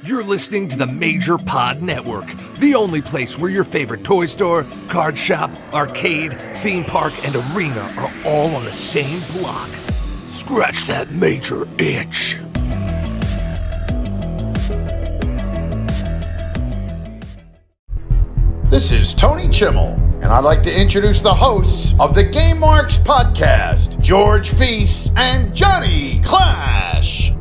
You're listening to the Major Pod Network, the only place where your favorite toy store, card shop, arcade, theme park, and arena are all on the same block. Scratch that major itch. This is Tony Chimmel, and I'd like to introduce the hosts of the Game Marks podcast, George Feis and Johnny Clash.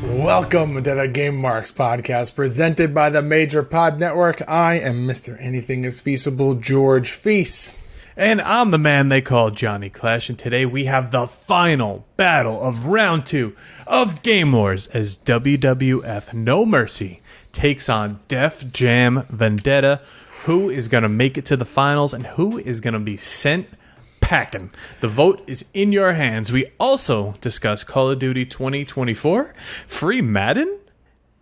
Welcome to the Game Marks podcast presented by the Major Pod Network. I am Mr. Anything is Feasible, George Feis. And I'm the man they call Johnny Clash, and today we have the final battle of round 2 of Game Wars as WWF No Mercy takes on Jam Vendetta. Who is going to make it to the finals and who is going to be sent packin'? The vote is in your hands. We also discuss Call of Duty 2024, free Madden,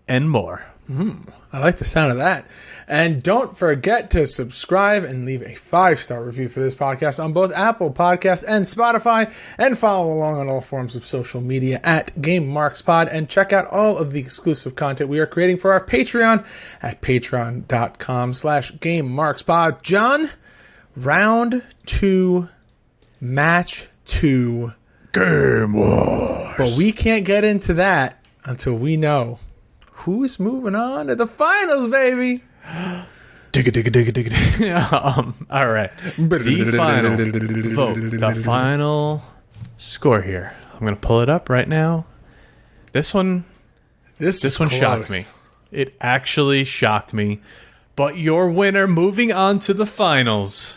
and more. I like the sound of that. And don't forget to subscribe and leave a 5-star review for this podcast on both Apple Podcasts and Spotify, and follow along on all forms of social media at Game Marks Pod, and check out all of the exclusive content we are creating for our Patreon at patreon.com/GameMarksPod. John, round 2, match 2, Game Wars. but we can't get into that until we know who's moving on to the finals, baby. All right. The final vote, the final score here. I'm going to pull it up right now. This one shocked me. It actually shocked me. But your winner moving on to the finals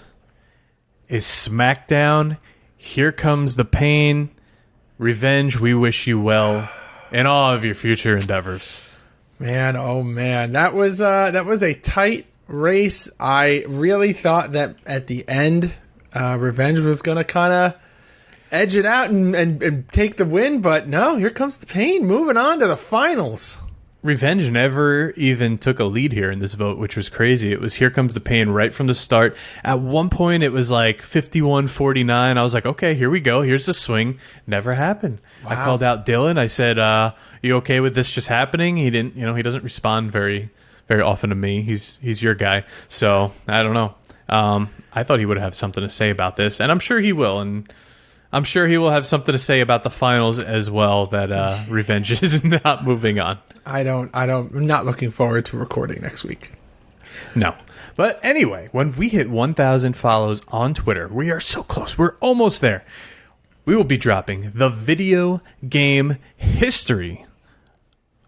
is SmackDown. Here comes the pain. Revenge, we wish you well in all of your future endeavors. Man, oh man, that was a tight race. I really thought that at the end, Revenge was gonna kind of edge it out and take the win, but no, here comes the pain. Moving on to the finals. Revenge never even took a lead here in this vote, which was crazy. It was here comes the pain right from the start. At one point, it was like 51-49. I was like, okay, here we go. Here's the swing. Never happened. Wow. I called out Dylan. I said, you okay with this just happening? He didn't, he doesn't respond very, very often to me. He's your guy. So I don't know. I thought he would have something to say about this, and I'm sure he will. And I'm sure he will have something to say about the finals as well, that Revenge is not moving on. I'm not looking forward to recording next week. No. But anyway, when we hit 1,000 follows on Twitter, we are so close. We're almost there. We will be dropping the video game history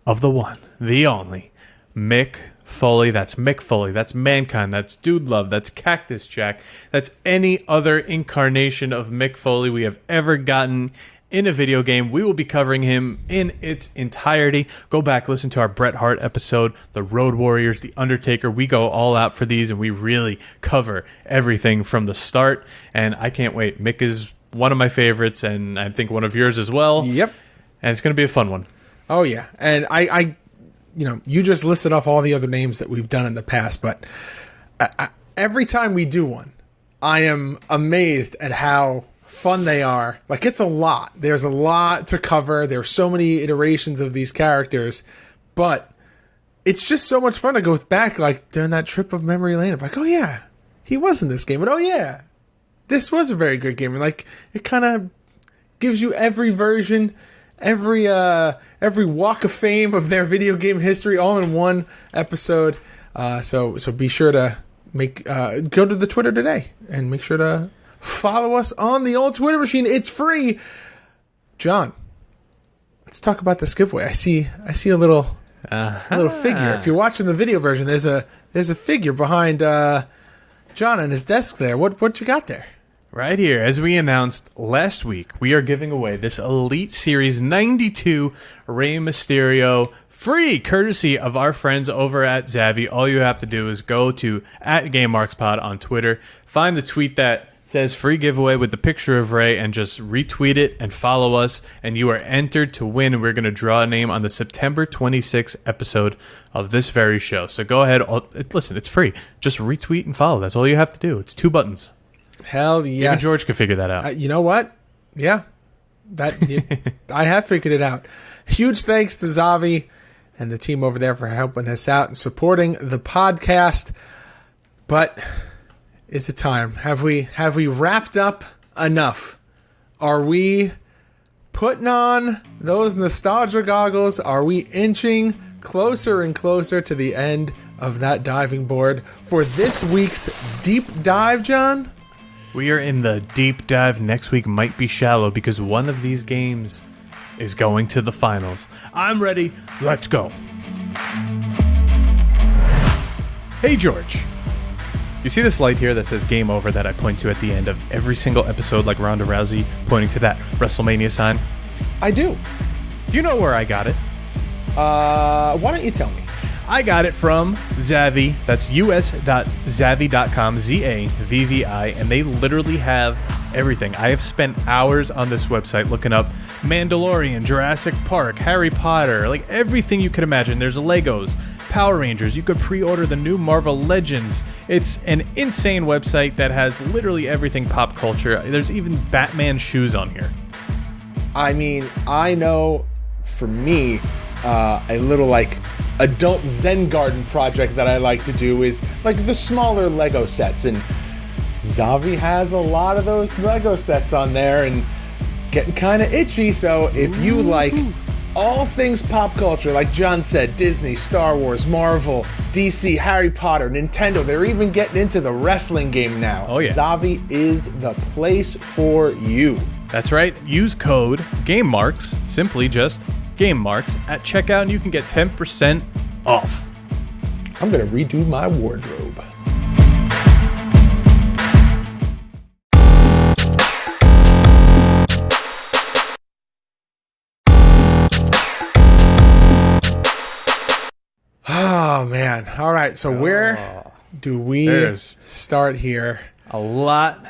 of the one, the only, Mick Foley. That's Mick Foley. That's Mankind. That's Dude Love. That's Cactus Jack. That's any other incarnation of Mick Foley we have ever gotten in a video game. We will be covering him in its entirety. Go back, listen to our Bret Hart episode, the Road Warriors, the Undertaker. We go all out for these, and we really cover everything from the start. And I can't wait. Mick is one of my favorites, and I think one of yours as well. Yep. And it's going to be a fun one. Oh, yeah. And I you just listed off all the other names that we've done in the past, but every time we do one, I am amazed at how fun they are. Like, it's a lot. There's a lot to cover. There's so many iterations of these characters, but it's just so much fun to go back, like, during that trip of memory lane of like, oh yeah, he was in this game, and oh yeah, this was a very good game. And like, it kind of gives you every version, every walk of fame of their video game history all in one episode. So be sure to go to the Twitter today and make sure to follow us on the old Twitter machine. It's free. John, let's talk about this giveaway. I see a little figure. If you're watching the video version, there's a figure behind John on his desk there. What you got there? Right here, as we announced last week, we are giving away this Elite Series 92 Rey Mysterio free, courtesy of our friends over at Zavvi. All you have to do is go to @GameMarksPod on Twitter, find the tweet that says free giveaway with the picture of Ray, and just retweet it and follow us, and you are entered to win. We're going to draw a name on the September 26th episode of this very show. So go ahead. Listen, it's free. Just retweet and follow. That's all you have to do. It's 2 buttons. Hell yes. Even George could figure that out. You know what? Yeah. I have figured it out. Huge thanks to Zavi and the team over there for helping us out and supporting the podcast. But is it time? Have we wrapped up enough? Are we putting on those nostalgia goggles? Are we inching closer and closer to the end of that diving board for this week's deep dive, John? We are in the deep dive. Next week might be shallow because one of these games is going to the finals. I'm ready. Let's go. Hey, George. You see this light here that says game over that I point to at the end of every single episode, like Ronda Rousey pointing to that WrestleMania sign? I do. Do you know where I got it? Why don't you tell me? I got it from Zavvi. That's us.zavvi.com, Zavvi, and they literally have everything. I have spent hours on this website looking up Mandalorian, Jurassic Park, Harry Potter, like everything you could imagine. There's Legos, Power Rangers. You could pre-order the new Marvel Legends. It's an insane website that has literally everything pop culture. There's even Batman shoes on here. I mean, I know for me, a little like adult Zen garden project that I like to do is like the smaller Lego sets, and Zavi has a lot of those Lego sets on there and getting kind of itchy. So if you like all things pop culture, like John said, Disney, Star Wars, Marvel, DC, Harry Potter, Nintendo, they're even getting into the wrestling game now. Oh yeah. Zavi is the place for you. That's right. Use code GameMarks, simply just GameMarks, at checkout, and you can get 10% off. I'm going to redo my wardrobe. Oh, man. All right. So where do we start here? A lot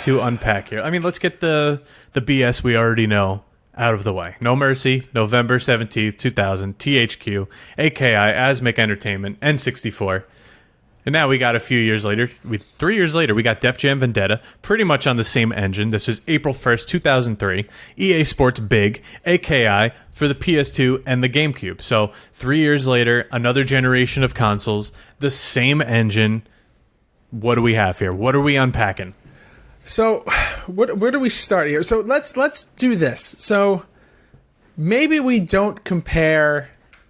to unpack here. I mean, let's get the BS we already know out of the way. No Mercy, November 17th, 2000, THQ, AKI, Asmic Entertainment, N64. And now we got a few years later, 3 years later, we got Def Jam Vendetta, pretty much on the same engine. This was April 1st, 2003. EA Sports Big, AKI, for the PS2 and the GameCube. So 3 years later, another generation of consoles, the same engine. What do we have here? What are we unpacking? So, where do we start here? So let's do this. So maybe we don't compare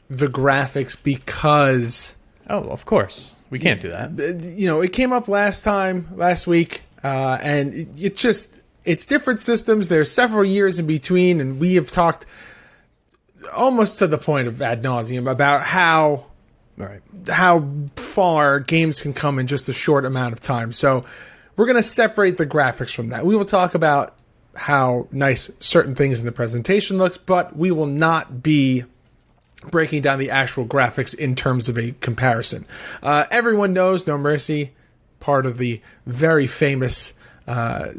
the graphics because of course we can't do that. You know, it came up last week, and it's different systems. There's several years in between, and we have talked almost to the point of ad nauseum about how far games can come in just a short amount of time. So we're going to separate the graphics from that. We will talk about how nice certain things in the presentation looks, but we will not be breaking down the actual graphics in terms of a comparison. Everyone knows No Mercy, part of the very famous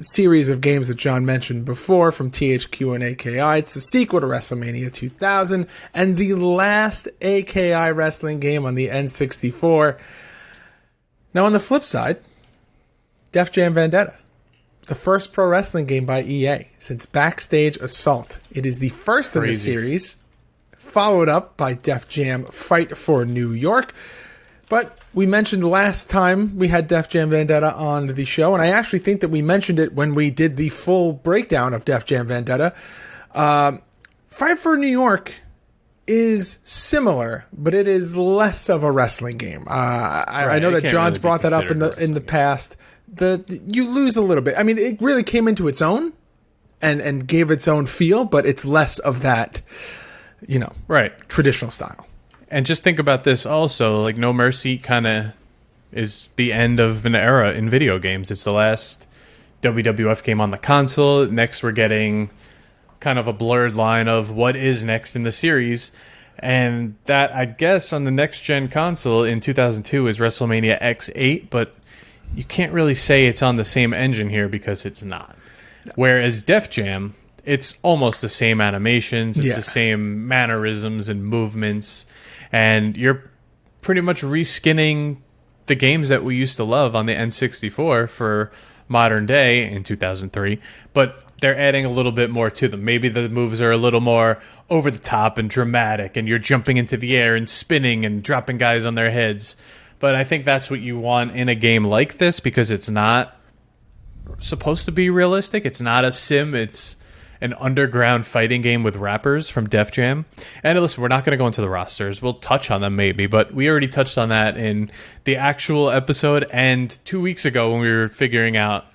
series of games that John mentioned before from THQ and AKI. It's the sequel to WrestleMania 2000 and the last AKI wrestling game on the N64. Now, on the flip side, Def Jam Vendetta, the first pro wrestling game by EA since Backstage Assault. It is the first in the series, followed up by Def Jam Fight for New York. But we mentioned last time we had Def Jam Vendetta on the show, and I actually think that we mentioned it when we did the full breakdown of Def Jam Vendetta. Fight for New York is similar, but it is less of a wrestling game. I know that John's brought that up in the past. You lose a little bit. I mean, it really came into its own and gave its own feel, but it's less of that, traditional style. And just think about this also, like No Mercy kind of is the end of an era in video games. It's the last WWF game on the console. Next, we're getting kind of a blurred line of what is next in the series. And that, I guess, on the next-gen console in 2002 is WrestleMania X8, but you can't really say it's on the same engine here because it's not. Whereas Def Jam, it's almost the same animations, it's the same mannerisms and movements, and you're pretty much reskinning the games that we used to love on the N64 for modern day in 2003, but they're adding a little bit more to them. Maybe the moves are a little more over the top and dramatic, and you're jumping into the air and spinning and dropping guys on their heads. But I think that's what you want in a game like this, because it's not supposed to be realistic. It's not a sim. It's an underground fighting game with rappers from Def Jam. And listen, we're not going to go into the rosters. We'll touch on them maybe, but we already touched on that in the actual episode and 2 weeks ago when we were figuring out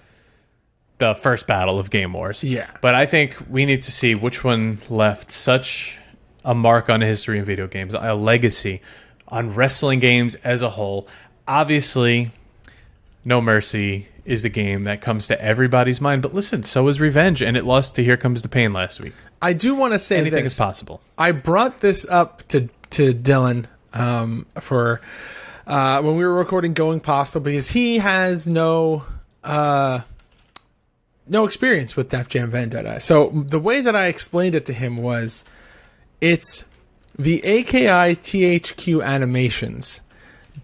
the first battle of Game Wars. Yeah. But I think we need to see which one left such a mark on history in video games, a legacy on wrestling games as a whole. Obviously, No Mercy is the game that comes to everybody's mind. But listen, so is Revenge, and it lost to Here Comes the Pain last week. I do want to say anything this. is possible. I brought this up to Dylan for when we were recording Going Postal, because he has no experience with Def Jam Vendetta. So the way that I explained it to him was, it's the AKI THQ animations,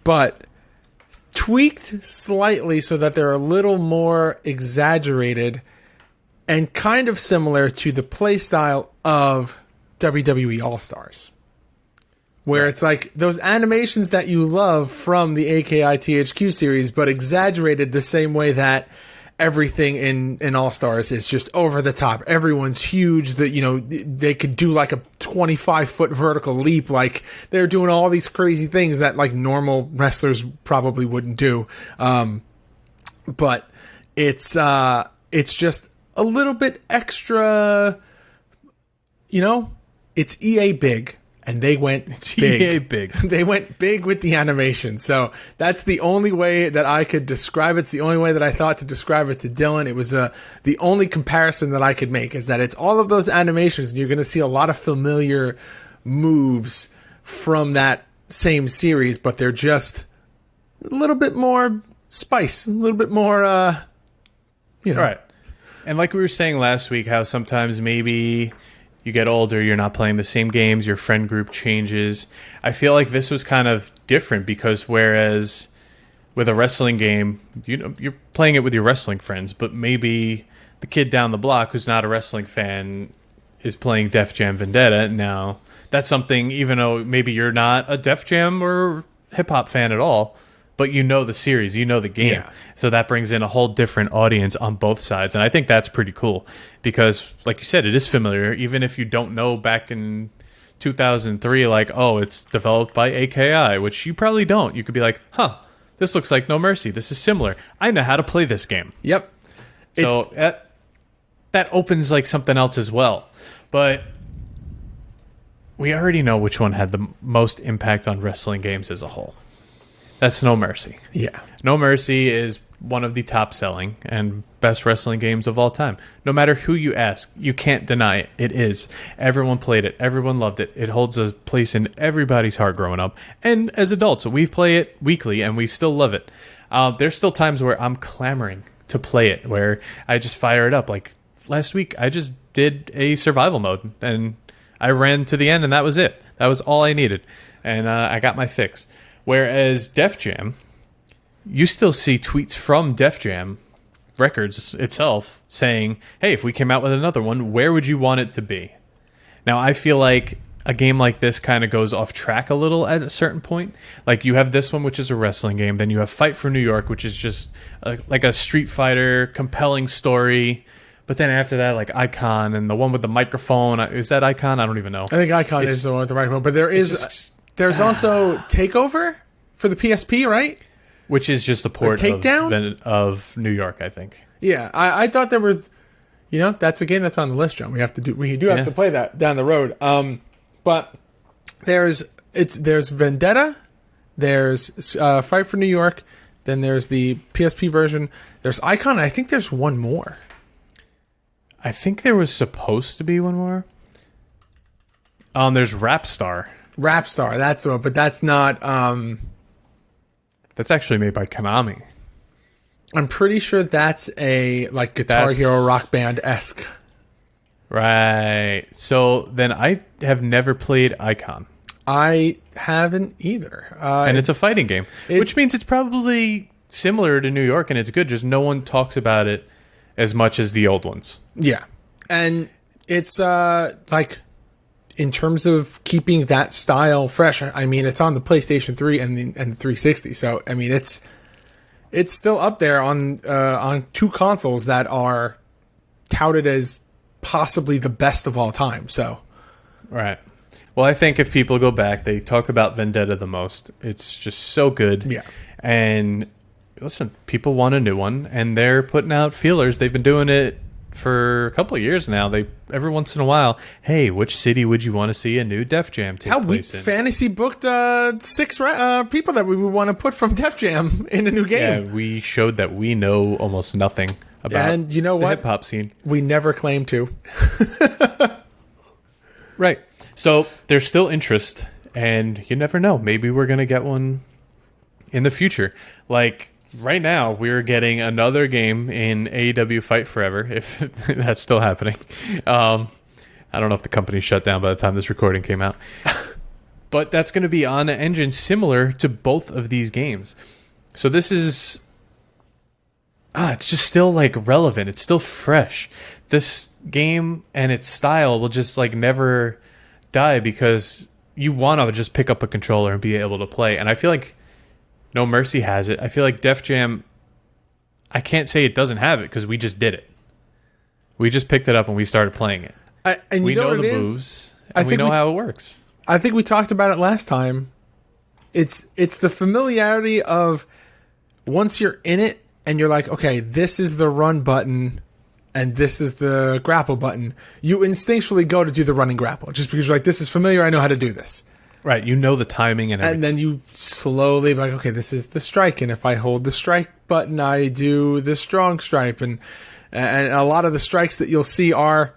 but tweaked slightly so that they're a little more exaggerated and kind of similar to the playstyle of WWE All-Stars. Where it's like those animations that you love from the AKI THQ series, but exaggerated the same way that everything in All-Stars is just over the top. Everyone's huge. That, you know, they could do like a 25-foot vertical leap. Like, they're doing all these crazy things that like normal wrestlers probably wouldn't do. But it's just a little bit extra. You know, it's EA big. And they went big. EA big. They went big with the animation. So that's the only way that I could describe it. It's the only way that I thought to describe it to Dylan. It was the only comparison that I could make, is that it's all of those animations, and you're going to see a lot of familiar moves from that same series, but they're just a little bit more spice, a little bit more, you know. Right. And like we were saying last week, how sometimes maybe you get older, you're not playing the same games, your friend group changes. I feel like this was kind of different, because whereas with a wrestling game, you know, you're playing it with your wrestling friends, but maybe the kid down the block who's not a wrestling fan is playing Def Jam Vendetta. Now, that's something, even though maybe you're not a Def Jam or hip-hop fan at all, but you know the series, you know the game. Yeah. So that brings in a whole different audience on both sides. And I think that's pretty cool because, like you said, it is familiar. Even if you don't know back in 2003, like, oh, it's developed by AKI, which you probably don't. You could be like, huh, this looks like No Mercy. This is similar. I know how to play this game. Yep. So that opens like something else as well. But we already know which one had the most impact on wrestling games as a whole. That's No Mercy. Yeah. No Mercy is one of the top selling and best wrestling games of all time. No matter who you ask, you can't deny it. It is. Everyone played it. Everyone loved it. It holds a place in everybody's heart growing up. And as adults, we play it weekly and we still love it. There's still times where I'm clamoring to play it, where I just fire it up. Like last week, I just did a survival mode and I ran to the end and that was it. That was all I needed. And I got my fix. Whereas Def Jam, you still see tweets from Def Jam Records itself saying, hey, if we came out with another one, where would you want it to be? Now, I feel like a game like this kind of goes off track a little at a certain point. Like, you have this one, which is a wrestling game. Then you have Fight for New York, which is just like a Street Fighter, compelling story. But then after that, like Icon and the one with the microphone. Is that Icon? I don't even know. I think Icon is the one with the microphone. But there's also Takeover for the PSP, right? Which is just a port of New York, I think. Yeah, I thought there were, you know, that's a game that's on the list, John. We do have to play that down the road. But there's Vendetta, there's Fight for New York, then there's the PSP version, there's Icon, and I think there's one more. I think there was supposed to be one more. There's Rapstar. Rapstar, that's the one, but that's not. That's actually made by Konami. I'm pretty sure that's a like Guitar Hero Rock Band-esque. Right. So then I have never played Icon. I haven't either. And it's a fighting game, which means it's probably similar to New York, and it's good. Just no one talks about it as much as the old ones. Yeah. And it's like in terms of keeping that style fresh, I mean, it's on the PlayStation 3 and the 360. So, I mean, it's still up there on two consoles that are touted as possibly the best of all time. So, right. Well, I think if people go back, they talk about Vendetta the most. It's just so good. Yeah. And listen, people want a new one, and they're putting out feelers. They've been doing it for a couple of years now. They every once in a while, hey, which city would you want to see a new Def Jam take place in? We fantasy booked 6 people that we would want to put from Def Jam in a new game. Yeah, we showed that we know almost nothing about and you know the what? hip hop scene. We never claimed to. Right. So there's still interest, and you never know. Maybe we're going to get one in the future. Like right now, we're getting another game in AEW Fight Forever, if that's still happening. I don't know if the company shut down by the time this recording came out. But that's going to be on an engine similar to both of these games. So this is... it's just still like relevant. It's still fresh. This game and its style will just like never die because you want to just pick up a controller and be able to play. And I feel like No Mercy has it. I feel like Def Jam, I can't say it doesn't have it because we just did it. We just picked it up and we started playing it. And we you know the it moves and we know how it works. I think we talked about it last time. It's the familiarity of once you're in it and you're like, okay, this is the run button and this is the grapple button. You instinctually go to do the running grapple just because you're like, this is familiar. I know how to do this. Right. You know the timing and everything. And then you slowly be like, okay, this is the strike. And if I hold the strike button, I do the strong stripe. And a lot of the strikes that you'll see are,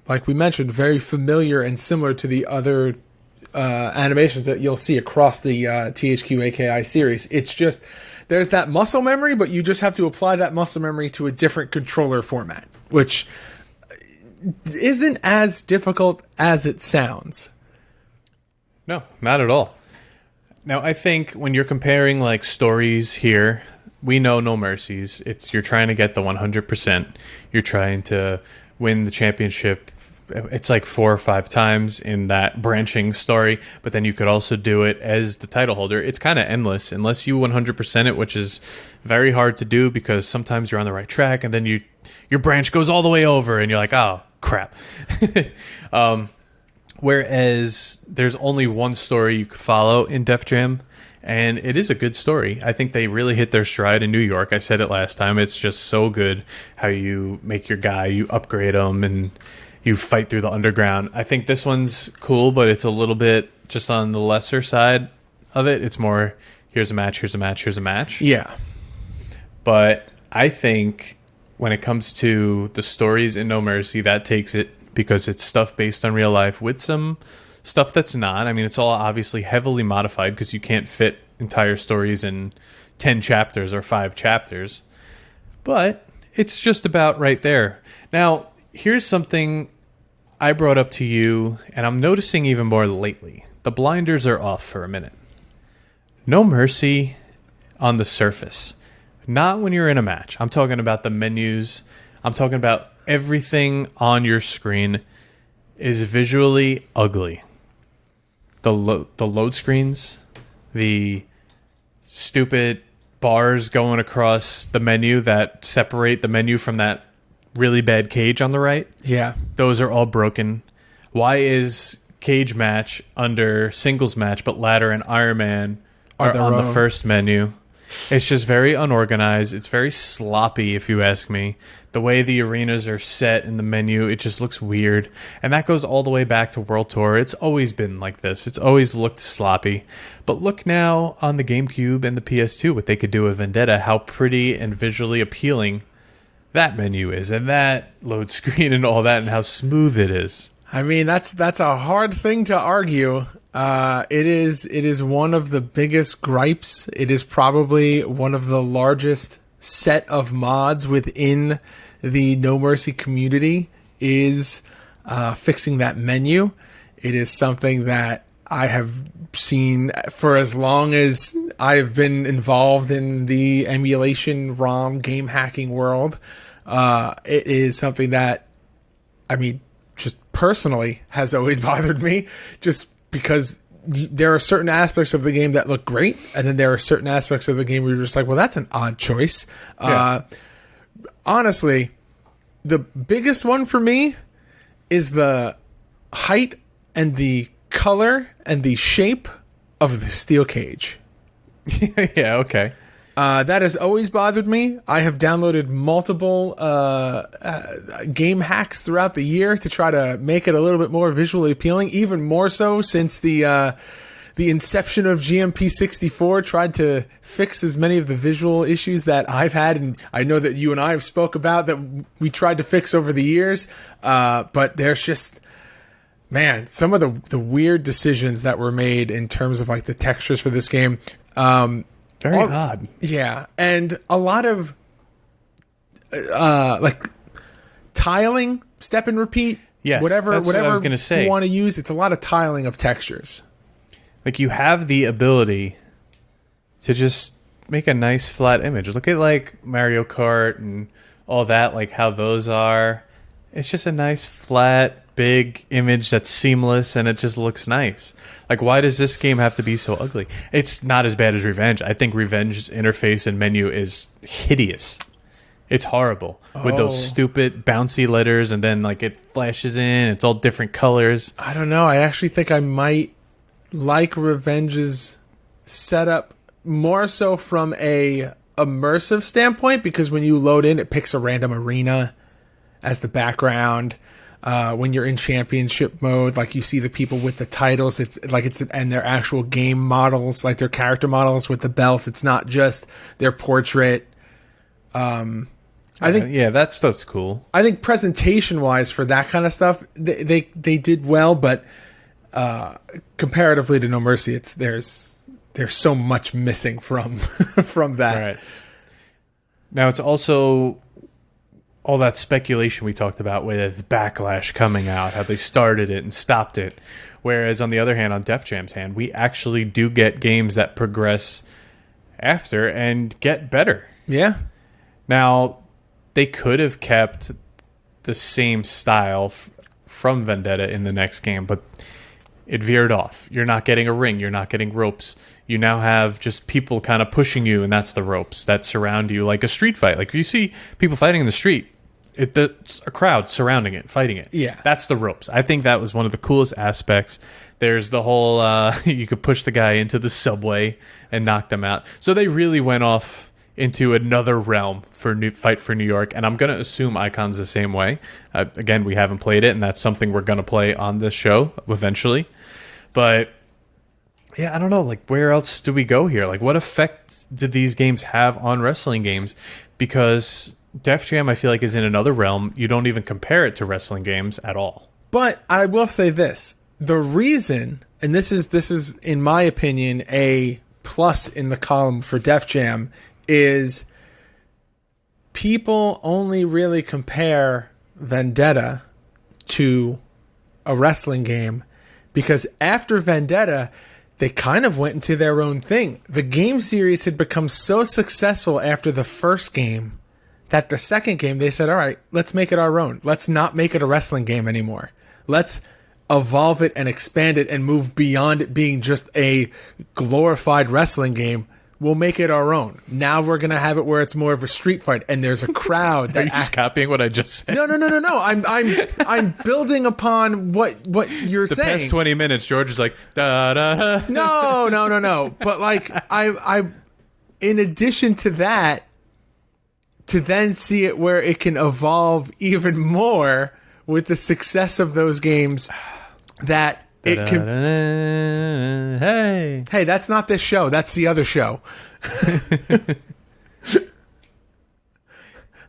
like we mentioned, very familiar and similar to the other animations that you'll see across the THQ AKI series. It's just, there's that muscle memory, but you just have to apply that muscle memory to a different controller format, which isn't as difficult as it sounds. No, not at all. Now, I think when you're comparing like stories here, we know No Mercies. You're trying to get the 100%. You're trying to win the championship. It's like 4 or 5 times in that branching story, but then you could also do it as the title holder. It's kind of endless unless you 100% it, which is very hard to do because sometimes you're on the right track and then your branch goes all the way over and you're like, oh, crap. Whereas there's only one story you could follow in Def Jam, and it is a good story. I think they really hit their stride in New York. I said it last time. It's just so good how you make your guy, you upgrade him, and you fight through the underground. I think this one's cool, but it's a little bit just on the lesser side of it. It's more, here's a match, here's a match, here's a match. Yeah. But I think when it comes to the stories in No Mercy, that takes it because it's stuff based on real life with some stuff that's not. I mean, it's all obviously heavily modified because you can't fit entire stories in 10 chapters or 5 chapters. But it's just about right there. Now, here's something I brought up to you, and I'm noticing even more lately. The blinders are off for a minute. No Mercy on the surface. Not when you're in a match. I'm talking about the menus. I'm talking about everything on your screen is visually ugly. The load screens, the stupid bars going across the menu that separate the menu from that really bad cage on the right. Yeah. Those are all broken. Why is cage match under singles match, but ladder and Iron Man are on the first menu? It's just very unorganized. It's very sloppy, if you ask me. The way the arenas are set in the menu, it just looks weird. And that goes all the way back to World Tour. It's always been like this. It's always looked sloppy. But look now on the GameCube and the PS2, what they could do with Vendetta, how pretty and visually appealing that menu is. And that load screen and all that, and how smooth it is. I mean, that's a hard thing to argue. It is one of the biggest gripes. It is probably one of the largest set of mods within the No Mercy community is fixing that menu. It is something that I have seen for as long as I've been involved in the emulation ROM game hacking world. It is something that, I mean, just personally has always bothered me, just because there are certain aspects of the game that look great, and then there are certain aspects of the game where you're just like, well, that's an odd choice. Yeah. Honestly, the biggest one for me is the height and the color and the shape of the steel cage. Yeah, okay. That has always bothered me. I have downloaded multiple game hacks throughout the year to try to make it a little bit more visually appealing, even more so since the inception of GMP64 tried to fix as many of the visual issues that I've had, and I know that you and I have spoke about that we tried to fix over the years. But there's just, man, some of the weird decisions that were made in terms of like the textures for this game. Very odd. Yeah, and a lot of like tiling, step and repeat. Yes, whatever that's what I was gonna say. You want to use. It's a lot of tiling of textures. Like, you have the ability to just make a nice flat image. Look at like Mario Kart and all that, like how those are. It's just a nice flat, big image that's seamless, and it just looks nice. Like, why does this game have to be so ugly? It's not as bad as Revenge. I think Revenge's interface and menu is hideous. It's horrible with those stupid bouncy letters, and then like it flashes in. It's all different colors. I don't know. I actually think I might like Revenge's setup more so from a immersive standpoint, because when you load in, it picks a random arena as the background. When you're in championship mode, like you see the people with the titles, and their actual game models, like their character models with the belts. It's not just their portrait. I think that stuff's cool. I think presentation wise for that kind of stuff, they did well, but comparatively to No Mercy, there's so much missing from from that. Right. Now it's also all that speculation we talked about with Backlash coming out, how they started it and stopped it. Whereas on the other hand, on Def Jam's hand, we actually do get games that progress after and get better. Yeah. Now, they could have kept the same style from Vendetta in the next game, but it veered off. You're not getting a ring. You're not getting ropes. You now have just people kind of pushing you, and that's the ropes that surround you, like a street fight. Like, if you see people fighting in the street, it's a crowd surrounding it, fighting it. Yeah. That's the ropes. I think that was one of the coolest aspects. There's the whole, you could push the guy into the subway and knock them out. So they really went off into another realm for Fight for New York, and I'm going to assume Icon's the same way. Again, we haven't played it, and that's something we're going to play on this show eventually. But yeah, I don't know, like, where else do we go here? Like, what effect did these games have on wrestling games? Because Def Jam, I feel like, is in another realm. You don't even compare it to wrestling games at all. But I will say this. The reason, and this is in my opinion, a plus in the column for Def Jam, is people only really compare Vendetta to a wrestling game because after Vendetta, they kind of went into their own thing. The game series had become so successful after the first game that the second game, they said, all right, let's make it our own. Let's not make it a wrestling game anymore. Let's evolve it and expand it and move beyond it being just a glorified wrestling game. We'll make it our own. Now we're going to have it where it's more of a street fight, and there's a crowd that Are you just copying what I just said? No. I'm building upon what you're saying. The past 20 minutes, George is like, da da da. No. But like I in addition to that, to then see it where it can evolve even more with the success of those games, that it can. Hey, that's not this show. That's the other show.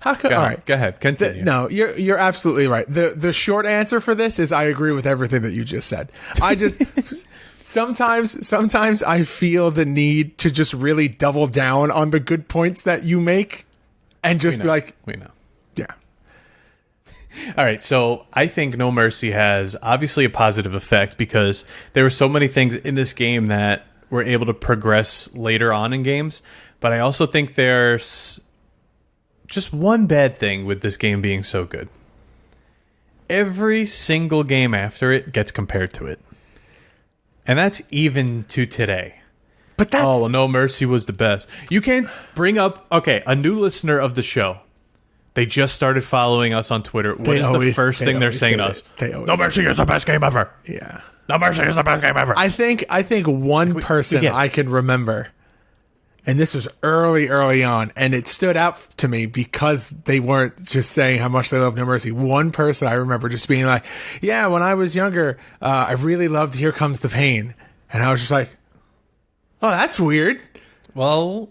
All right, go ahead. Continue. No, you're absolutely right. The short answer for this is I agree with everything that you just said. I just sometimes I feel the need to just really double down on the good points that you make and just be like, we know. yeah. All right, so I think No Mercy has obviously a positive effect because there were so many things in this game that were able to progress later on in games. But I also think there's just one bad thing with this game being so good. Every single game after it gets compared to it. And that's even to today. But that's... Oh, well, No Mercy was the best. You can't bring up... Okay, a new listener of the show. They just started following us on Twitter. What is the first thing they're saying to us? No Mercy is the best game ever. Yeah. No Mercy is the best game ever. I think one person I can remember, and this was early on, and it stood out to me because they weren't just saying how much they love No Mercy. One person I remember just being like, yeah, when I was younger, I really loved Here Comes the Pain. And I was just like, oh, that's weird. Well,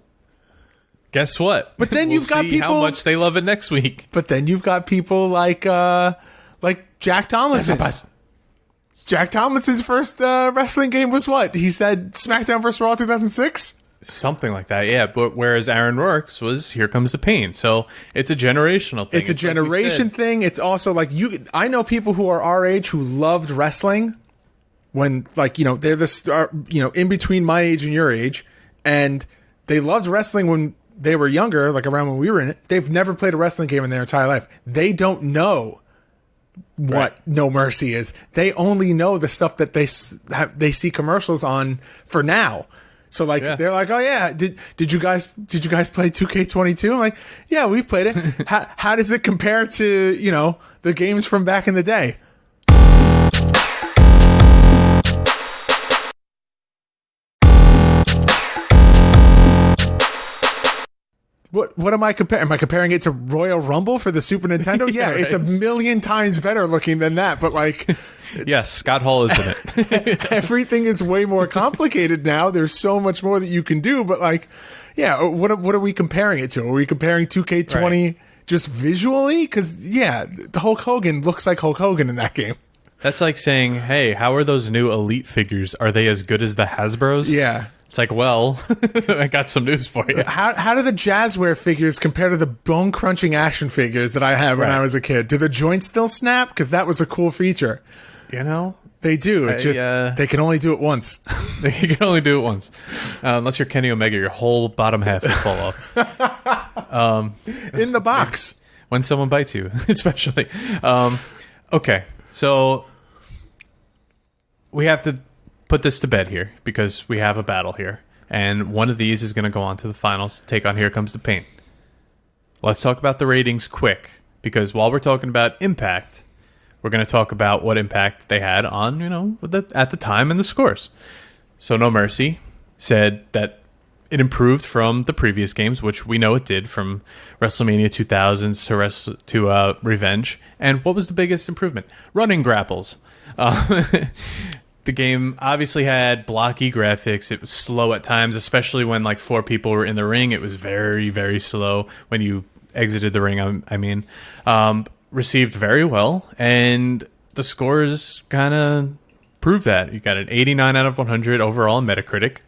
guess what? But then you've got people how much they love it next week. But then you've got people like Jack Tomlinson. Jack Tomlinson's first wrestling game was what? He said SmackDown vs. Raw 2006? Something like that, yeah. But whereas Aaron Rourke's was Here Comes the Pain. So it's a generational thing. It's a generation thing. It's also like I know people who are our age who loved wrestling when, like, you know, they're in between my age and your age, and they loved wrestling when they were younger, like around when we were in it. They've never played a wrestling game in their entire life. They don't know what No Mercy is. They only know the stuff that they see commercials on for now. So like they're like, oh yeah, did you guys play 2K22? I'm like, yeah, we've played it. How does it compare to, you know, the games from back in the day? What am I comparing? Am I comparing it to Royal Rumble for the Super Nintendo? Yeah, right. It's a million times better looking than that, but like... Yes, Scott Hall is in it. Everything is way more complicated now. There's so much more that you can do, but like, yeah, what are we comparing it to? Are we comparing 2K20 just visually? Because, yeah, the Hulk Hogan looks like Hulk Hogan in that game. That's like saying, hey, how are those new Elite figures? Are they as good as the Hasbros? Yeah. It's like, well, I got some news for you. How do the Jazzware figures compare to the bone-crunching action figures that I had when I was a kid? Do the joints still snap? Because that was a cool feature. You know? They do. It's just they can only do it once. They can only do it once. Unless you're Kenny Omega, your whole bottom half will fall off. In the box. When someone bites you, especially. Okay, so we have to put this to bed here because we have a battle here. And one of these is going to go on to the finals to take on Here Comes the Pain. Let's talk about the ratings quick, because while we're talking about impact, we're going to talk about what impact they had on, you know, at the time and the scores. So No Mercy said that it improved from the previous games, which we know it did, from WrestleMania 2000s to Revenge. And what was the biggest improvement? Running grapples. The game obviously had blocky graphics. It was slow at times, especially when like 4 people were in the ring. It was very, very slow when you exited the ring, I mean. Received very well, and the scores kind of prove that. You got an 89 out of 100 overall in Metacritic.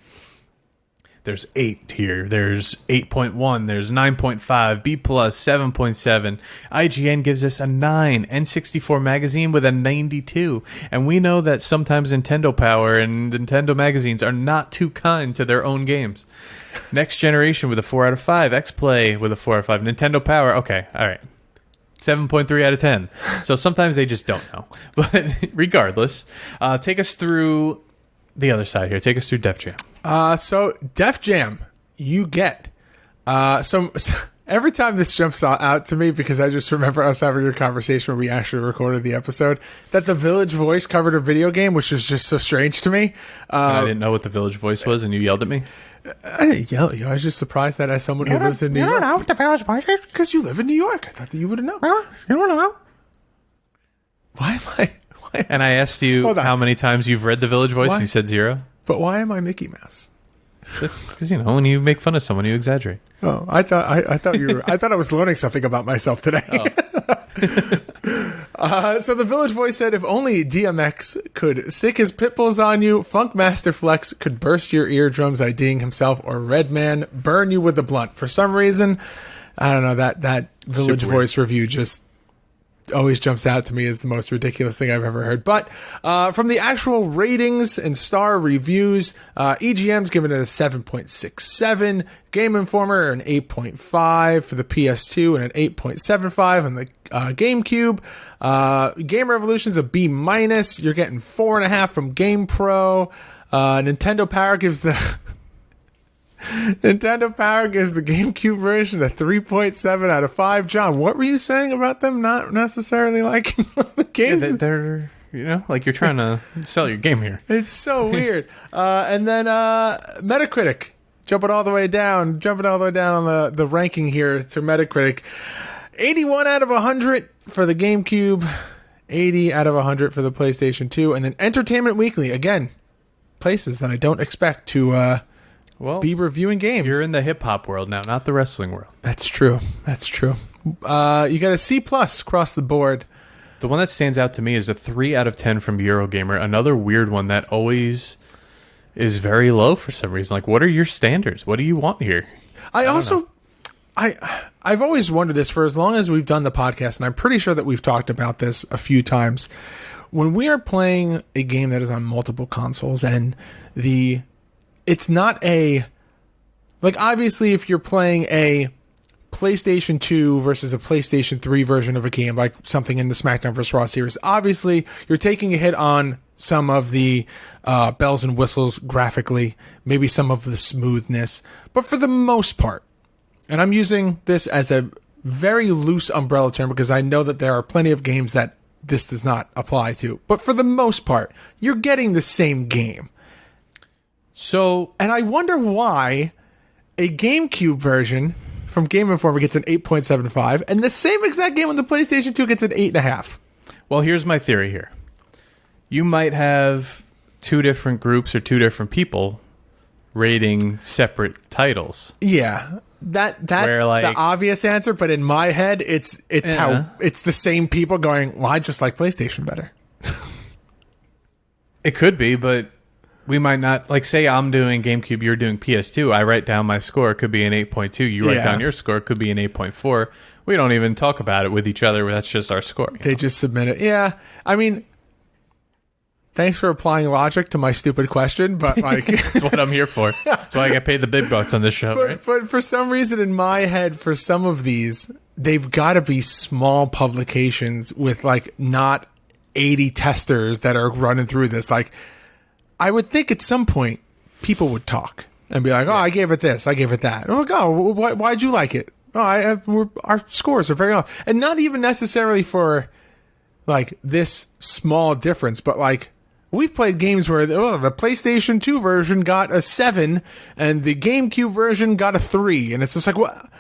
There's 8 here. There's 8.1. There's 9.5. B+, 7.7. IGN gives us a 9. N64 Magazine with a 92. And we know that sometimes Nintendo Power and Nintendo magazines are not too kind to their own games. Next Generation with a 4 out of 5. X-Play with a 4 out of 5. Nintendo Power, okay, all right. 7.3 out of 10. So sometimes they just don't know. But regardless, take us through the other side here. Take us through Def Jam. So Def Jam, you get so every time this jumps out to me, because I just remember us having a conversation when we actually recorded the episode, that the Village Voice covered a video game, which is just so strange to me. I didn't know what the Village Voice was, and you yelled at me. I didn't yell at you. I was just surprised that as someone who lives in New York. You don't know what the Village Voice is? Because you live in New York. I thought that you would have known. Well, you don't know. Why am I... And I asked you how many times you've read the Village Voice, and you said 0. But why am I Mickey Mouse? Just because, you know, when you make fun of someone, you exaggerate. Oh, I thought you were... I thought I was learning something about myself today. Oh. So the Village Voice said, if only DMX could sick his pit bulls on you, Funkmaster Flex could burst your eardrums IDing himself, or Redman burn you with a blunt. For some reason, I don't know, that Village Super Voice review just always jumps out to me as the most ridiculous thing I've ever heard. But from the actual ratings and star reviews, EGM's given it a 7.67, Game Informer an 8.5 for the PS2 and an 8.75 on the GameCube. Game Revolution's a B-. You're getting 4.5 from GamePro. Nintendo Power gives the GameCube version a 3.7 out of 5. John, what were you saying about them not necessarily liking the games? Yeah, they're like you're trying to sell your game here. It's so weird. And then Metacritic, jumping all the way down on the ranking here to Metacritic. 81 out of 100 for the GameCube, 80 out of 100 for the PlayStation 2, and then Entertainment Weekly, again, places that I don't expect to be reviewing games. You're in the hip-hop world now, not the wrestling world. That's true. You got a C+ across the board. The one that stands out to me is a 3 out of 10 from Eurogamer, another weird one that always is very low for some reason. Like, what are your standards? What do you want here? I've always wondered this for as long as we've done the podcast, and I'm pretty sure that we've talked about this a few times. When we are playing a game that is on multiple consoles, and it's not obviously if you're playing a PlayStation 2 versus a PlayStation 3 version of a game, like something in the SmackDown vs. Raw series, obviously you're taking a hit on some of the bells and whistles graphically, maybe some of the smoothness, but for the most part, and I'm using this as a very loose umbrella term because I know that there are plenty of games that this does not apply to. But for the most part, you're getting the same game. And I wonder why a GameCube version from Game Informer gets an 8.75 and the same exact game on the PlayStation 2 gets an 8.5. Well, here's my theory here. You might have two different groups or two different people rating separate titles. Yeah. That's the obvious answer, but in my head, it's how it's the same people going, well, I just like PlayStation better. It could be, but we might not, like, say I'm doing GameCube, you're doing PS2, I write down my score, it could be an 8.2, you write down your score, it could be an 8.4. We don't even talk about it with each other, that's just our score. They just submit it. Yeah, I mean, thanks for applying logic to my stupid question, but like that's what I'm here for. That's why I get paid the big bucks on this show. But for some reason in my head, for some of these, they've got to be small publications with like not 80 testers that are running through this. Like, I would think at some point people would talk and be like, "Oh, I gave it this, I gave it that." Oh, why'd you like it? Oh, our scores are very off, and not even necessarily for like this small difference, but like. We've played games where the PlayStation 2 version got a 7 and the GameCube version got a 3. And it's just like, what?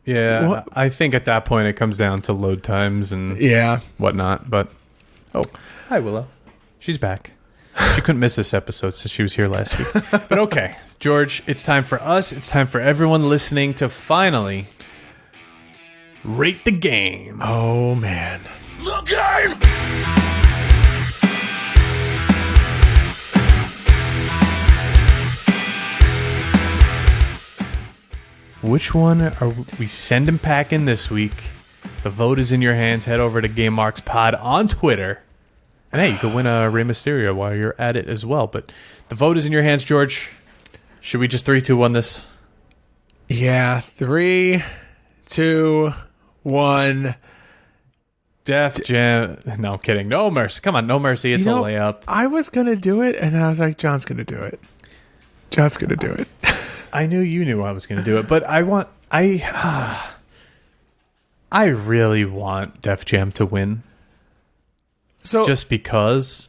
Yeah, what? I think at that point it comes down to load times and whatnot. But, hi, Willow. She's back. She couldn't miss this episode since she was here last week. But okay, George, it's time for us. It's time for everyone listening to finally rate the game. Oh, man. The game! Which one are we sending packing this week? The vote is in your hands. Head over to Game Marks Pod on Twitter. And hey, you could win a Rey Mysterio while you're at it as well. But the vote is in your hands, George. Should we just 3, 2, 1 this? Yeah, 3, 2, 1. Def Jam. No, I'm kidding. No Mercy. Come on, No Mercy. It's a layup. I was going to do it, and then I was like, John's going to do it. John's going to do it. I knew you knew I was going to do it, but I really want Def Jam to win. So just because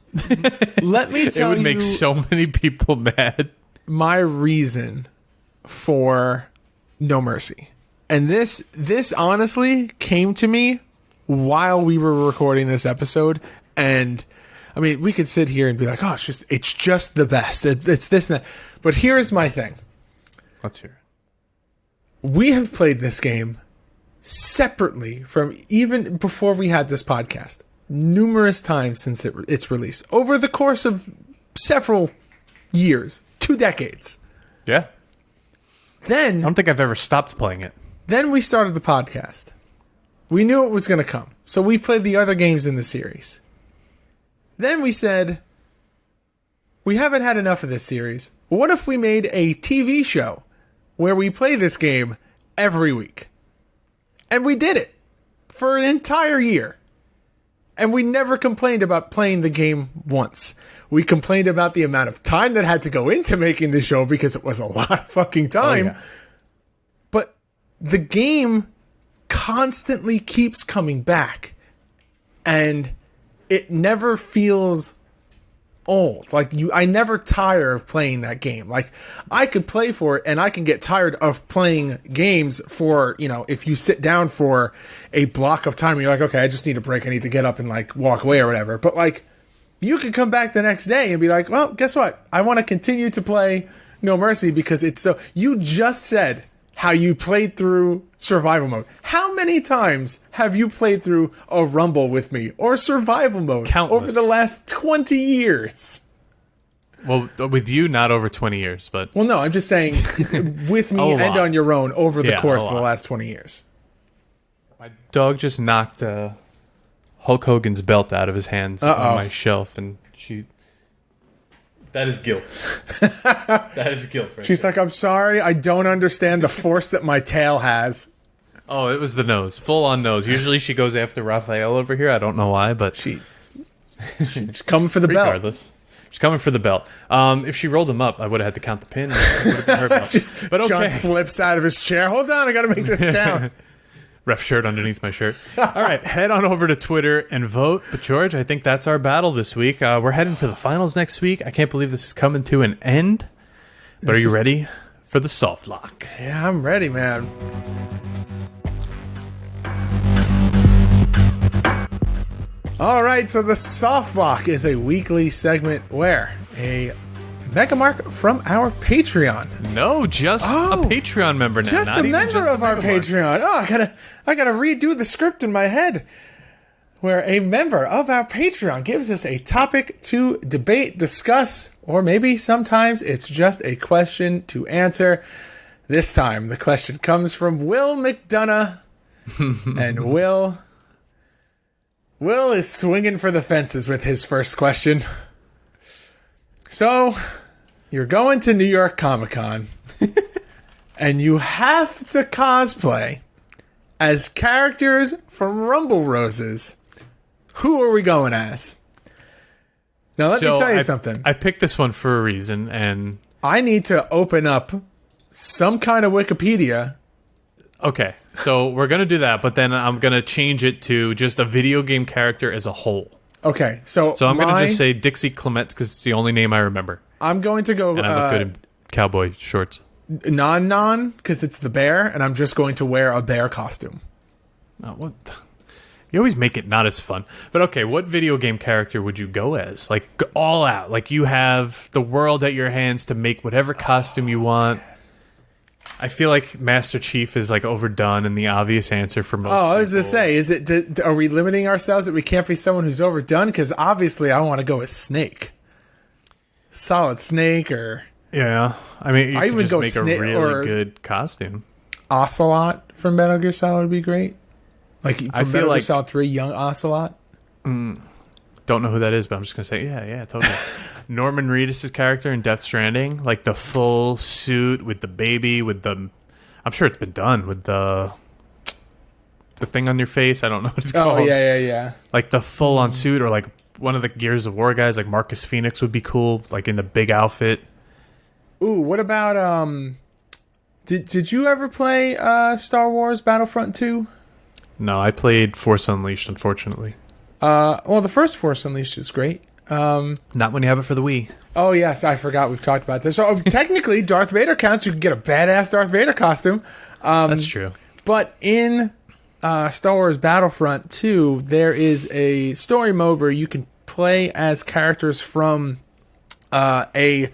let me tell you, it would make so many people mad. My reason for No Mercy, and this honestly came to me while we were recording this episode, and I mean, we could sit here and be like, "Oh, it's just the best. It's this and that." But here is my thing. Let's hear it. We have played this game separately from even before we had this podcast numerous times since its release over the course of several years, 2 decades. Yeah. Then I don't think I've ever stopped playing it. Then we started the podcast. We knew it was going to come. So we played the other games in the series. Then we said, we haven't had enough of this series. What if we made a TV show where we play this game every week? And we did it for an entire year. And we never complained about playing the game once. We complained about the amount of time that had to go into making the show because it was a lot of fucking time. Oh, yeah. But the game constantly keeps coming back. And it never feels old. Like I never tire of playing that game. Like I could play for it and I can get tired of playing games for, if you sit down for a block of time and you're like, okay, I just need a break. I need to get up and like walk away or whatever. But like you can come back the next day and be like, well, guess what? I want to continue to play No Mercy because it's so, you just said how you played through survival mode. How many times have you played through a Rumble with me or survival mode Countless. over the last 20 years? Well, with you, not over 20 years, but... Well, no, I'm just saying with me and on your own over the course of the last 20 years. My dog just knocked Hulk Hogan's belt out of his hands on my shelf, and she... That is guilt. That is guilt. Right She's there. like, I'm sorry, I don't understand the force that my tail has. Oh, it was the nose. Full on nose. Usually she goes after Raphael over here. I don't know why, but... She's coming for the belt. Regardless. She's coming for the belt. If she rolled him up, I would have had to count the pin. It would have been her belt. But John okay. flips out of his chair. Hold on, I got to make this count. Ref shirt underneath my shirt. All right, head on over to Twitter and vote. But George, I think that's our battle this week. We're heading to the finals next week. I can't believe this is coming to an end. But are you ready for the soft lock? Yeah, I'm ready, man. All right, so the soft lock is a weekly segment where a mega mark from our Patreon. No, just a Patreon member now. Just not a even member just of our Mega Mark. Patreon. Oh, I gotta redo the script in my head. Where a member of our Patreon gives us a topic to debate, discuss, or maybe sometimes it's just a question to answer. This time, the question comes from Will McDonough, and Will is swinging for the fences with his first question. So, you're going to New York Comic Con, and you have to cosplay as characters from Rumble Roses. Who are we going as? Now, let me tell you something. I picked this one for a reason, and... I need to open up some kind of Wikipedia. Okay, so we're going to do that, but then I'm going to change it to just a video game character as a whole. Okay, so I'm going to just say Dixie Clement because it's the only name I remember. I'm going to go And I look good in cowboy shorts. Non, because it's the bear, and I'm just going to wear a bear costume. Oh, what? You always make it not as fun. But okay, what video game character would you go as? Like, all out. Like, you have the world at your hands to make whatever costume you want. I feel like Master Chief is, like, overdone and the obvious answer for most people. I was going to say, are we limiting ourselves that we can't be someone who's overdone? Because obviously I want to go as Snake. Solid Snake or... Yeah. I mean, you I could even just go make Snake a really or good costume. Ocelot from Metal Gear Solid would be great. Like, from I feel Metal Gear like- Solid 3, young Ocelot. Don't know who that is, but I'm just going to say, yeah, totally. Norman Reedus' character in Death Stranding, like the full suit with the baby, with the... I'm sure it's been done with the thing on your face. I don't know what it's called. Oh, yeah. Like the full-on suit, or like one of the Gears of War guys, like Marcus Phoenix would be cool, like in the big outfit. Ooh, what about... Did you ever play Star Wars Battlefront 2? No, I played Force Unleashed, unfortunately. Well, the first Force Unleashed is great. Not when you have it for the Wii. Oh, yes, I forgot we've talked about this. So, technically, Darth Vader counts. You can get a badass Darth Vader costume. That's true. But in Star Wars Battlefront 2, there is a story mode where you can play as characters from a,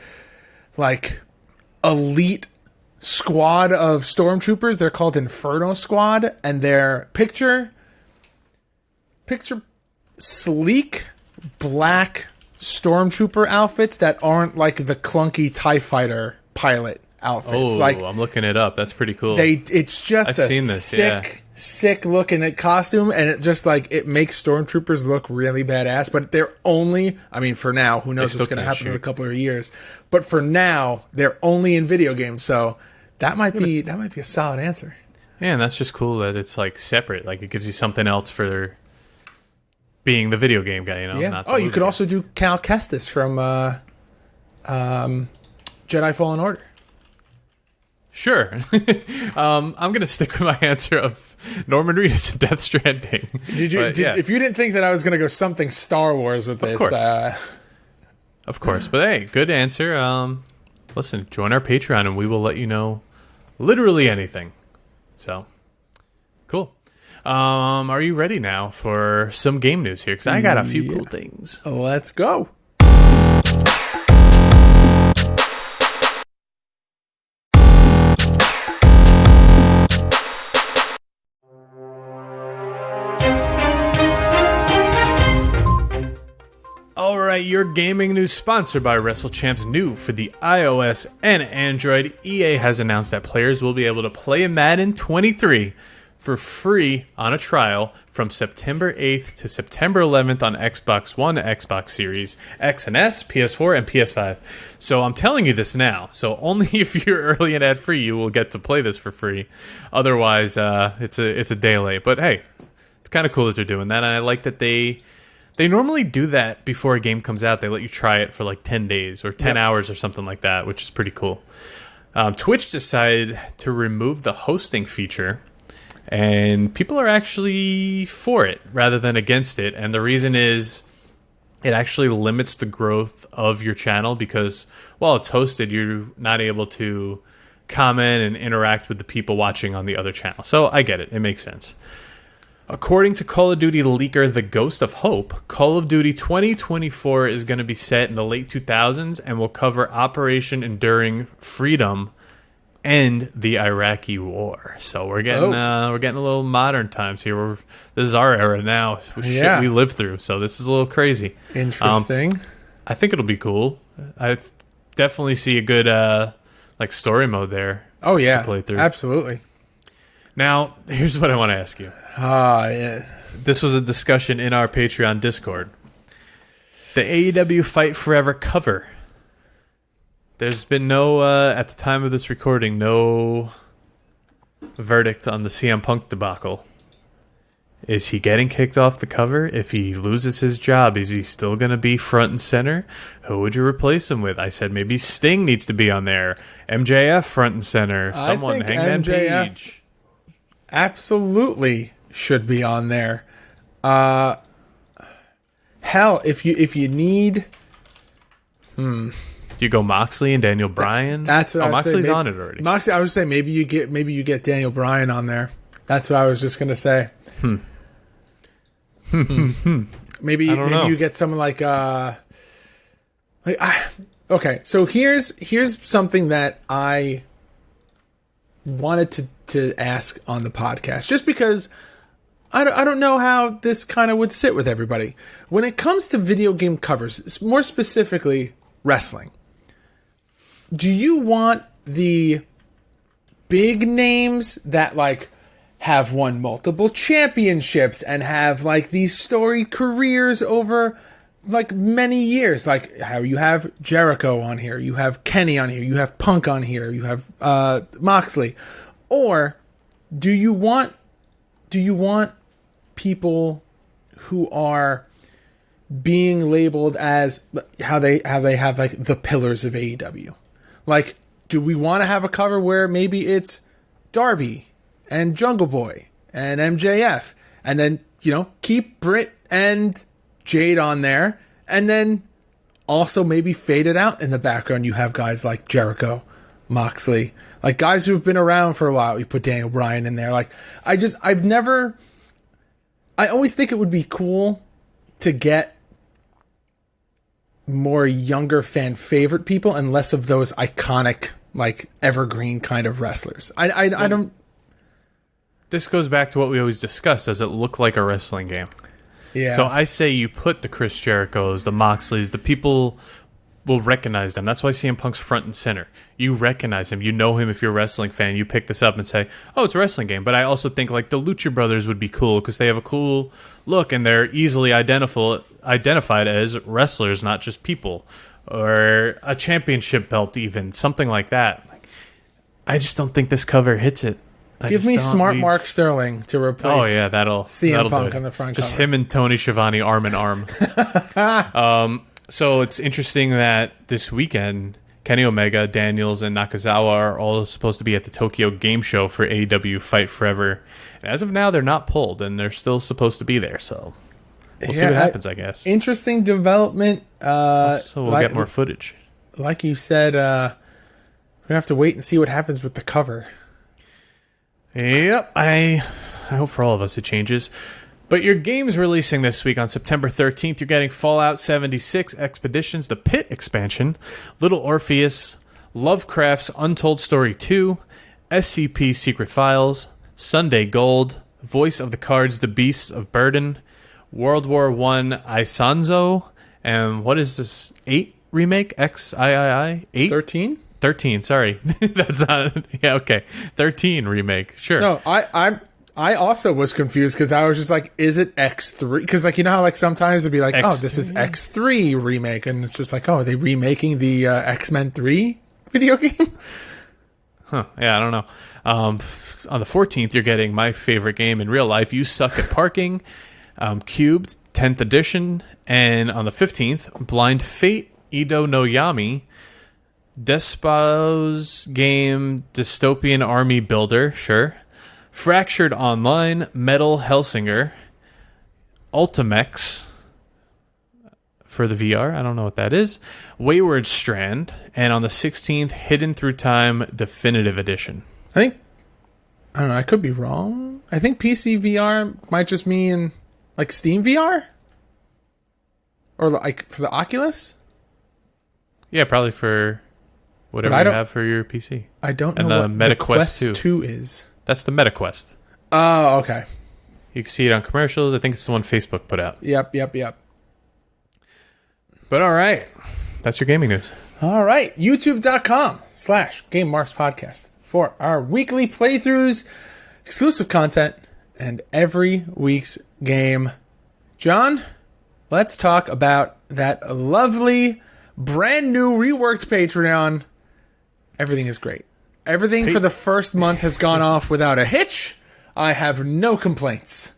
like, elite squad of stormtroopers. They're called Inferno Squad, and they're picture sleek black stormtrooper outfits that aren't like the clunky TIE fighter pilot outfits. Oh, Like I'm looking it up. That's pretty cool. it's just I've a seen this, sick looking costume, and it just like it makes stormtroopers look really badass. But they're only, I mean, for now, who knows what's going to happen in a couple of years. But for now, they're only in video games, so that might be a solid answer. Yeah, and that's just cool that it's like separate. Like it gives you something else for being the video game guy, you know? Yeah. Not the Oh, you movie could guy. also do Cal Kestis from Jedi Fallen Order. Sure. I'm going to stick with my answer of Norman Reedus in Death Stranding. If you didn't think that I was going to go something Star Wars with this, course. Of course. But hey, good answer. Listen, join our Patreon and we will let you know literally anything. So, cool. Are you ready now for some game news here? Because I got a few cool things. Let's go. All right, your gaming news sponsored by WrestleChamps. New for the iOS and Android, EA has announced that players will be able to play Madden 23 for free on a trial from September 8th to September 11th on Xbox One, Xbox Series X and S, PS4, and PS5. So I'm telling you this now. So only if you're early and ad-free, you will get to play this for free. Otherwise, it's a day late. But hey, it's kind of cool that they're doing that, and I like that they normally do that before a game comes out. They let you try it for like 10 days or 10 hours or something like that, which is pretty cool. Twitch decided to remove the hosting feature, and people are actually for it rather than against it. And the reason is it actually limits the growth of your channel because while it's hosted, you're not able to comment and interact with the people watching on the other channel. So I get it. It makes sense. According to Call of Duty leaker The Ghost of Hope, Call of Duty 2024 is going to be set in the late 2000s and will cover Operation Enduring Freedom and the Iraqi War. So we're getting a little modern times here. This is our era now. Shit we lived through. So this is a little crazy. Interesting. I think it'll be cool. I definitely see a good like story mode there. Oh yeah, to play through. Absolutely. Now here's what I want to ask you. Yeah. This was a discussion in our Patreon Discord. The AEW Fight Forever cover. There's been no, at the time of this recording, no verdict on the CM Punk debacle. Is he getting kicked off the cover? If he loses his job, is he still going to be front and center? Who would you replace him with? I said maybe Sting needs to be on there. MJF front and center. Someone, Hangman Page. Absolutely should be on there. Hell, if you need, do you go Moxley and Daniel Bryan? That's what I was Moxley's saying. on it already. Moxley, I would say maybe you get Daniel Bryan on there. That's what I was just gonna say. Maybe you get someone like okay. So here's something that I wanted to ask on the podcast, just because I don't know how this kind of would sit with everybody. When it comes to video game covers, more specifically wrestling, do you want the big names that like have won multiple championships and have like these storied careers over like many years, like how you have Jericho on here, you have Kenny on here, you have Punk on here, you have Moxley, or do you want people who are being labeled as how they have like the pillars of AEW? Like, do we want to have a cover where maybe it's Darby and Jungle Boy and MJF, and then keep Britt and Jade on there, and then also maybe fade it out in the background? You have guys like Jericho, Moxley, like guys who've been around for a while. You put Daniel Bryan in there. Like, I always think it would be cool to get more younger fan favorite people and less of those iconic, like evergreen kind of wrestlers. I don't. This goes back to what we always discuss. Does it look like a wrestling game? Yeah. So I say you put the Chris Jerichos, the Moxleys, the people will recognize them. That's why CM Punk's front and center. You recognize him. You know him if you're a wrestling fan. You pick this up and say, oh, it's a wrestling game. But I also think like the Lucha Brothers would be cool because they have a cool look and they're easily identified as wrestlers, not just people. Or a championship belt even, something like that. I just don't think this cover hits it. Give me Smart Mark Sterling to replace. Oh yeah, that'll CM Punk do it. on the front Just cover. him and Tony Schiavone arm in arm. So it's interesting that this weekend Kenny Omega, Daniels, and Nakazawa are all supposed to be at the Tokyo Game Show for AEW Fight Forever. And as of now, they're not pulled, and they're still supposed to be there. So we'll see what happens, I guess. Interesting development. So we'll get more footage. Like you said, we have to wait and see what happens with the cover. Yep, I hope for all of us it changes. But your game's releasing this week on September 13th. You're getting Fallout 76 Expeditions, the Pit expansion, Little Orpheus, Lovecraft's Untold Story 2, SCP Secret Files, Sunday Gold, Voice of the Cards, The Beasts of Burden, World War I Isanzo, and what is this, 8 remake? XIII? 8? 13? 13, sorry. That's not... Yeah, okay. 13 remake, sure. No, I also was confused because I was just like, is it X3? Because like, you know how like sometimes it'd be like, oh, this is X3 remake. And it's just like, oh, are they remaking the X-Men 3 video game? Huh, yeah, I don't know. On the 14th, you're getting my favorite game in real life, You Suck at Parking, Cubed, 10th edition. And on the 15th, Blind Fate, Ido no Yami, Despo's Game, Dystopian Army Builder, sure. Fractured Online, Metal Hellsinger, Ultimex for the VR, I don't know what that is, Wayward Strand, and on the 16th, Hidden Through Time Definitive Edition. I don't know, I could be wrong. I think PC VR might just mean like Steam VR? Or like for the Oculus? Yeah, probably for whatever you have for your PC. I don't know and the what Meta the Quest Quest 2 is. That's the Meta Quest. Oh, okay. You can see it on commercials. I think it's the one Facebook put out. Yep. But all right. That's your gaming news. All right. YouTube.com/Game Marks Podcast for our weekly playthroughs, exclusive content, and every week's game. John, let's talk about that lovely, brand new, reworked Patreon. Everything is great. Everything for the first month has gone off without a hitch. I have no complaints.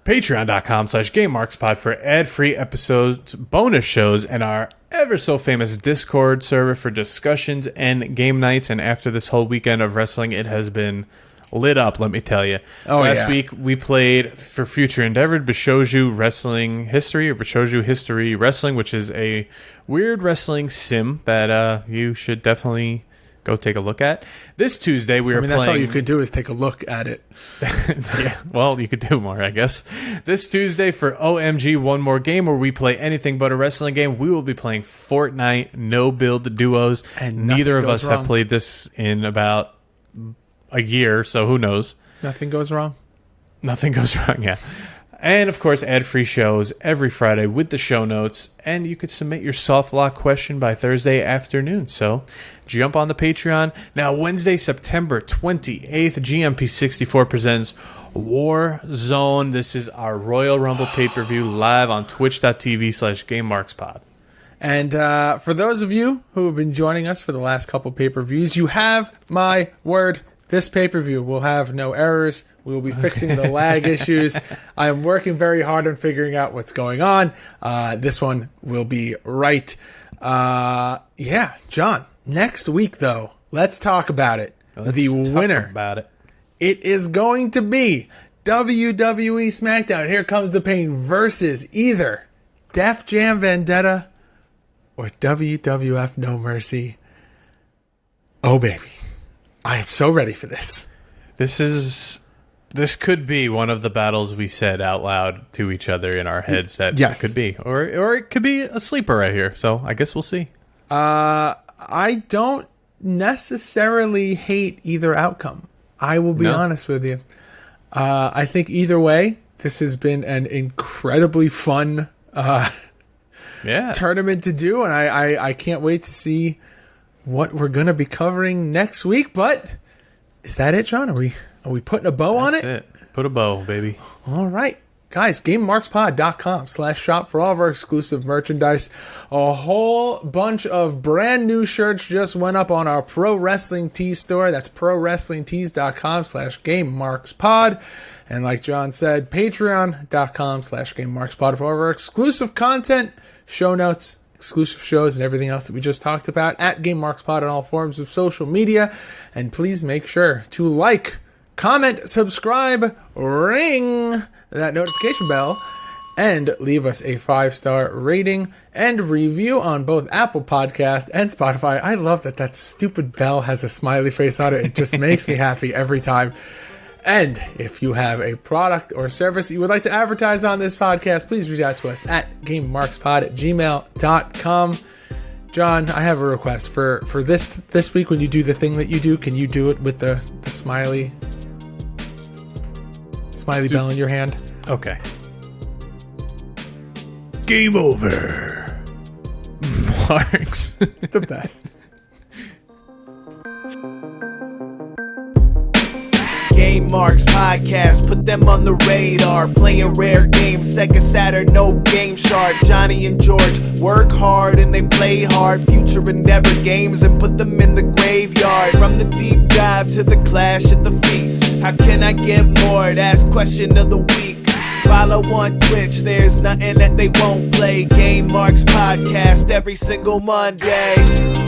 Patreon.com/GameMarksPod for ad-free episodes, bonus shows, and our ever-so-famous Discord server for discussions and game nights. And after this whole weekend of wrestling, it has been lit up, let me tell you. Last week, we played for Future Endeavored Bishoju Wrestling History, or Bishoju History Wrestling, which is a weird wrestling sim that you should definitely go take a look at. This Tuesday, we are playing... that's all you could do is take a look at it. Yeah, well, you could do more, I guess. This Tuesday for OMG One More Game, where we play anything but a wrestling game, we will be playing Fortnite No-Build Duos. And neither of us have played this in about a year, so who knows? Nothing goes wrong. Nothing goes wrong, yeah. And, of course, ad-free shows every Friday with the show notes. And you could submit your soft lock question by Thursday afternoon. So jump on the Patreon. Now, Wednesday, September 28th, GMP64 presents Warzone. This is our Royal Rumble pay-per-view live on twitch.tv/GameMarksPod. And for those of you who have been joining us for the last couple pay-per-views, you have my word. This pay-per-view will have no errors. We will be fixing the lag issues. I am working very hard on figuring out what's going on. This one will be right. Yeah, John. Next week, though, let's talk about it. The winner. About it. It is going to be WWE SmackDown. Here Comes the Pain versus either Def Jam Vendetta or WWF No Mercy. Oh, baby. I am so ready for this. This could be one of the battles we said out loud to each other in our heads that Yes. it could be. Or it could be a sleeper right here. So I guess we'll see. I don't necessarily hate either outcome. I will be honest with you. I think either way, this has been an incredibly fun tournament to do, and I can't wait to see what we're going to be covering next week. But is that it, John? Are we putting a bow on it? That's it. Put a bow, baby. All right. Guys, GameMarksPod.com/shop for all of our exclusive merchandise. A whole bunch of brand new shirts just went up on our Pro Wrestling Tees store. That's ProWrestlingTees.com/GameMarksPod. And like John said, Patreon.com/GameMarksPod for all of our exclusive content, show notes, exclusive shows, and everything else that we just talked about at GameMarksPod on all forms of social media. And please make sure to like, comment, subscribe, ring that notification bell, and leave us a 5-star rating and review on both Apple Podcast and Spotify. I love that stupid bell has a smiley face on it. It just makes me happy every time. And if you have a product or service that you would like to advertise on this podcast, please reach out to us at GameMarksPod@gmail.com. John, I have a request for this week when you do the thing that you do. Can you do it with the smiley bell in your hand? Okay. Game over. Marks. The best. Game Marks Podcast, put them on the radar. Playing rare games, Sega Saturn, no Game Shark. Johnny and George work hard and they play hard. Future endeavor games and put them in the graveyard. From the deep dive to the clash at the feast. How can I get more? That's question of the week. Follow on Twitch, there's nothing that they won't play. Game Marks Podcast every single Monday.